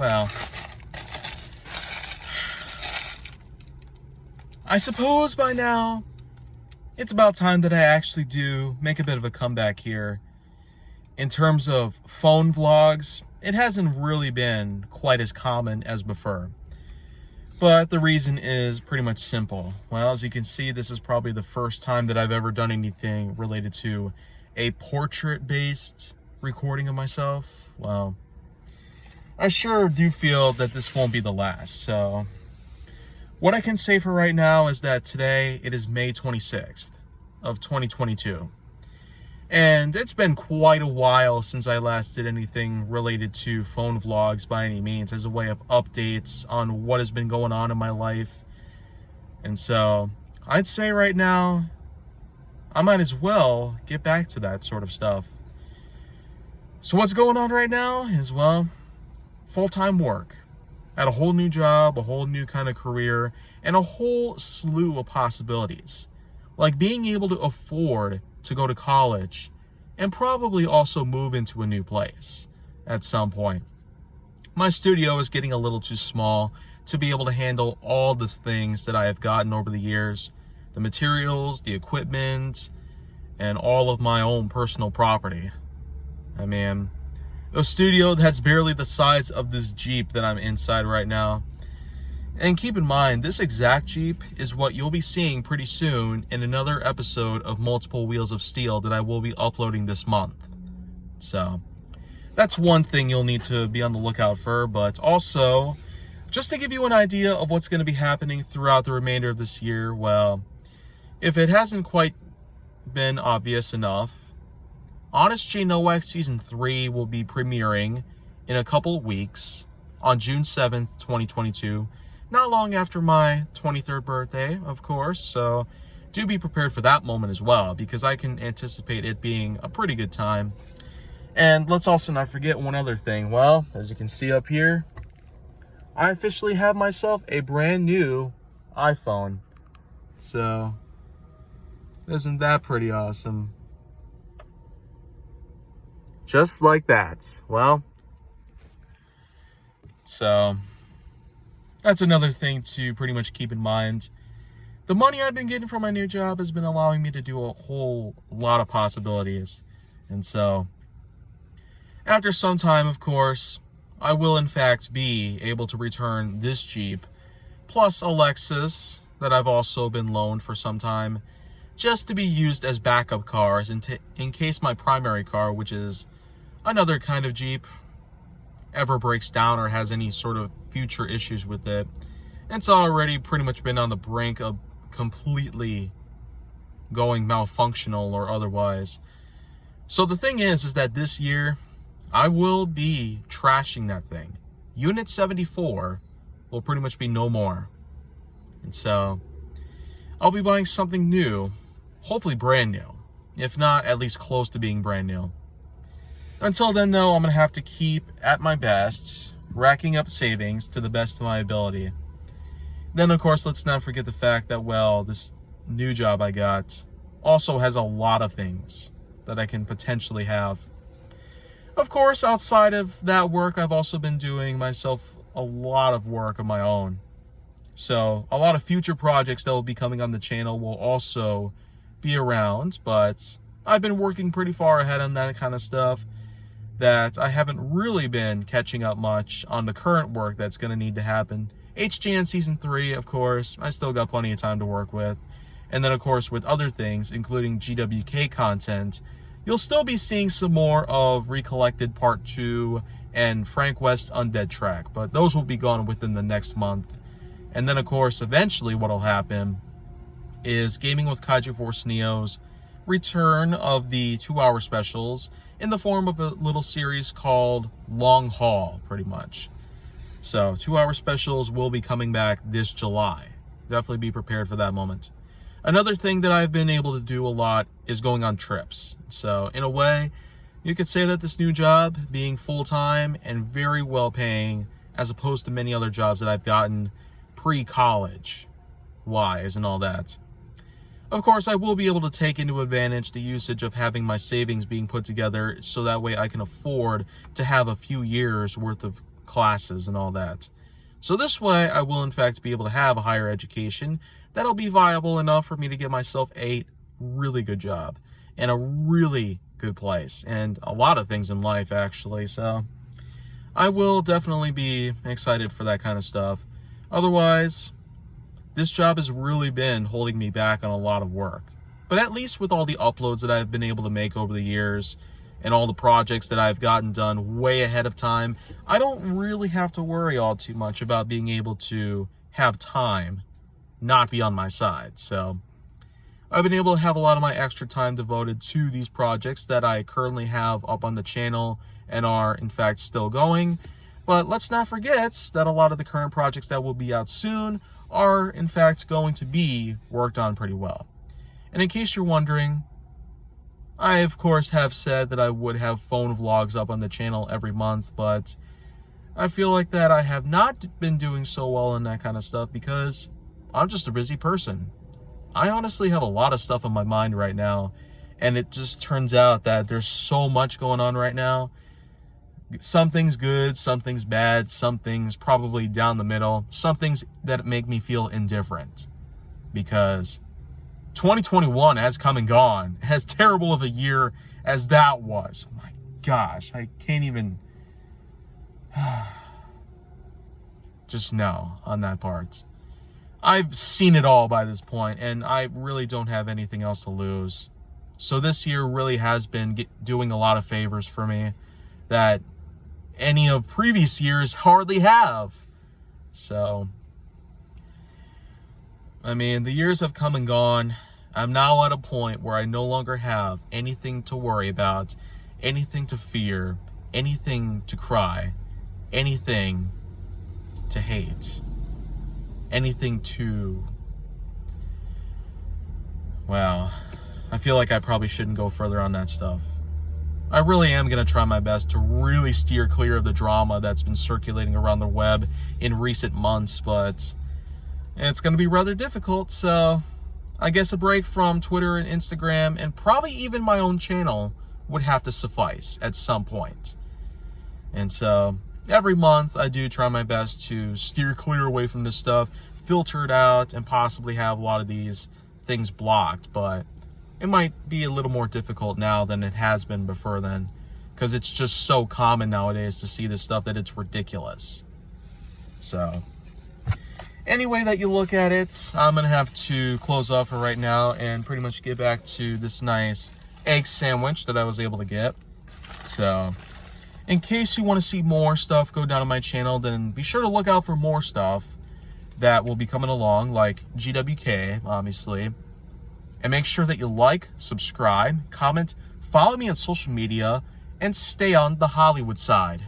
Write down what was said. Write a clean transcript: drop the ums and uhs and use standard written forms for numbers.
well, I suppose by now it's about time that I actually do make a bit of a comeback here. In terms of phone vlogs, it hasn't really been quite as common as before. But the reason is pretty much simple. Well, as you can see, this is probably the first time that I've ever done anything related to a portrait-based recording of myself. Well, I sure do feel that this won't be the last. So what I can say for right now is that today it is May 26th of 2022. And it's been quite a while since I last did anything related to phone vlogs by any means, as a way of updates on what has been going on in my life. And so I'd say right now, I might as well get back to that sort of stuff. So what's going on right now is, well, full-time work at a whole new job, a whole new kind of career, and a whole slew of possibilities. Like being able to afford to go to college and probably also move into a new place at some point. My studio is getting a little too small to be able to handle all the things that I have gotten over the years. The materials, the equipment, and all of my own personal property. I mean, a studio that's barely the size of this Jeep that I'm inside right now. And keep in mind, this exact Jeep is what you'll be seeing pretty soon in another episode of Multiple Wheels of Steel that I will be uploading this month. So that's one thing you'll need to be on the lookout for, but also just to give you an idea of what's going to be happening throughout the remainder of this year. Well, if it hasn't quite been obvious enough, Honest J No Wax Season 3 will be premiering in a couple of weeks on June 7th, 2022. Not long after my 23rd birthday, of course, so do be prepared for that moment as well, because I can anticipate it being a pretty good time. And let's also not forget one other thing. Well, as you can see up here, I officially have myself a brand new iPhone. So, isn't that pretty awesome? Just like that. Well, so that's another thing to pretty much keep in mind. The money I've been getting from my new job has been allowing me to do a whole lot of possibilities. And so, after some time, of course, I will in fact be able to return this Jeep, plus a Lexus that I've also been loaned for some time, just to be used as backup cars in case my primary car, which is another kind of Jeep, ever breaks down or has any sort of future issues with it. It's already pretty much been on the brink of completely going malfunctional or otherwise. So the thing is that this year I will be trashing that thing. Unit 74 will pretty much be no more. And so I'll be buying something new, hopefully brand new, if not at least close to being brand new. Until then, though, I'm going to have to keep at my best, racking up savings to the best of my ability. Then, of course, let's not forget the fact that, well, this new job I got also has a lot of things that I can potentially have. Of course, outside of that work, I've also been doing myself a lot of work of my own. So, a lot of future projects that will be coming on the channel will also be around, but I've been working pretty far ahead on that kind of stuff, that I haven't really been catching up much on the current work that's going to need to happen. HJN Season 3, of course, I still got plenty of time to work with. And then, of course, with other things, including GWK content, you'll still be seeing some more of Recollected Part 2 and Frank West Undead Track, but those will be gone within the next month. And then, of course, eventually what will happen is Gaming with Kaiju Force Neo's return of the 2-hour specials in the form of a little series called Long Haul, pretty much. So 2-hour specials will be coming back this July. Definitely be prepared for that moment. Another thing that I've been able to do a lot is going on trips. So in a way, you could say that this new job, being full-time and very well paying, as opposed to many other jobs that I've gotten pre-college wise and all that. Of course, I will be able to take into advantage the usage of having my savings being put together, so that way I can afford to have a few years worth of classes and all that. So this way, I will in fact be able to have a higher education that'll be viable enough for me to get myself a really good job and a really good place and a lot of things in life, actually. So I will definitely be excited for that kind of stuff. Otherwise, this job has really been holding me back on a lot of work. But at least with all the uploads that I've been able to make over the years and all the projects that I've gotten done way ahead of time, I don't really have to worry all too much about being able to have time not be on my side. So I've been able to have a lot of my extra time devoted to these projects that I currently have up on the channel and are in fact still going. But let's not forget that a lot of the current projects that will be out soon are in fact going to be worked on pretty well. And in case you're wondering, I of course have said that I would have phone vlogs up on the channel every month, but I feel like that I have not been doing so well in that kind of stuff because I'm just a busy person. I honestly have a lot of stuff on my mind right now, and it just turns out that there's so much going on right now. Some things good, some things bad, some things probably down the middle, some things that make me feel indifferent. Because 2021 has come and gone. As terrible of a year as that was. My gosh, I can't even just no on that part. I've seen it all by this point, and I really don't have anything else to lose. So this year really has been doing a lot of favors for me that any of previous years hardly have. So, I mean, the years have come and gone. I'm now at a point where I no longer have anything to worry about, anything to fear, anything to cry, anything to hate, anything to... Wow. I feel like I probably shouldn't go further on that stuff. I really am going to try my best to really steer clear of the drama that's been circulating around the web in recent months, but it's going to be rather difficult, so I guess a break from Twitter and Instagram and probably even my own channel would have to suffice at some point. And so every month I do try my best to steer clear away from this stuff, filter it out, and possibly have a lot of these things blocked, but it might be a little more difficult now than it has been before then, because it's just so common nowadays to see this stuff that it's ridiculous. So any way that you look at it, I'm going to have to close off for right now and pretty much get back to this nice egg sandwich that I was able to get. So in case you want to see more stuff go down on my channel, then be sure to look out for more stuff that will be coming along, like GWK, obviously. And make sure that you like, subscribe, comment, follow me on social media, and stay on the Hollywood side.